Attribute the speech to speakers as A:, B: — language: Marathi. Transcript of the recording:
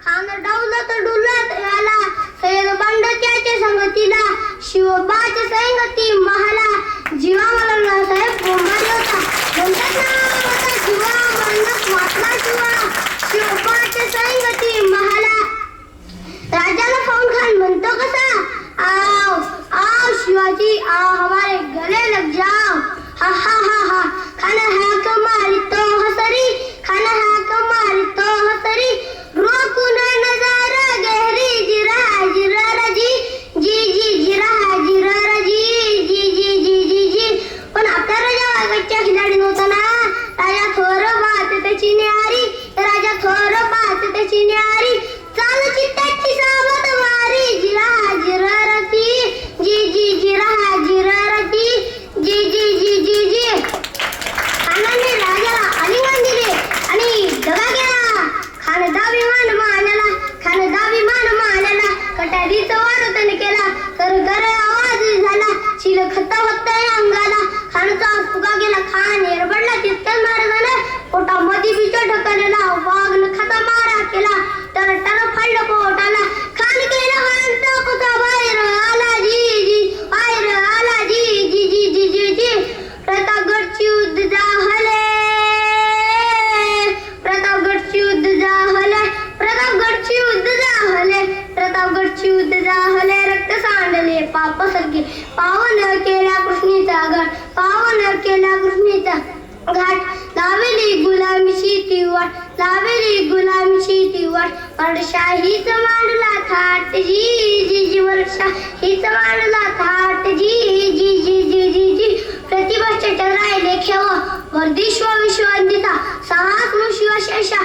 A: खान डौलत डुलत आला सैद बंड त्याच्या संगतीला शिवबाच्या संगती महाला जीवा मला साहेब बोंबारी होता म्हणतात ना होता शिवा म्हणत वाटला शिवबाच्या संगती महाला राजाला फोन खान म्हणतो कसा आओ आओ शिवाजी आओ हमारे गले लग जाओ हा हा हा हा खाना हा कमारी तो हसरी खाना हा कमारी तो हसरी रोकुना नजारा गहरी जिरा जिरा रजी जी जी जिरा जिरा रजी जी जी जी जी जी पण आपला राजा वाघाच्या खिलाडी नव्हता ना राजा थोर बात त्याची न्यारी राजा थोर बात त्याची न्यारी चाल चित्ताची सावध वारी जिरा जिरा रती जी जी जिरा जिरा रती जी जी जी जी जी खानाने राजाला आलिंगन दिले आणि दगा गेला खानदाभिमान मानला कटारीचा वार त्याने केला तर गर आवाज झाला शिल खता होता अंगाला खानचा फुगा गेला खान एरबडला तितक्यात मार झाला पोटामध्ये बिचा ढकलला वाघन खाता मारा केला तर फाडलं पोटाला खान केला खानचा कुसा बाहेर आला जी जी बाहेर आला जी जी जी जी जी जी प्रतापगडची युद्ध झाले प्रतापगडची युद्ध झाले प्रतापगडची युद्ध झाले प्रतापगडची युद्ध झाले रक्त सांडले पापासारखे पावन केला कृष्णेचा घाट पावन केला कृष्णेचा घाट लावेली गुलामीची ती वाट लावेली गुलामीची ती वाट वर्षाहीच मांडला थाट जी जी जी वर्षाहीच मांडला थाट जी जी जी जी जी जी प्रतिभाचे राहिले खेळ वर्धिश्व विश्ववंदिता साहस शिवशेषा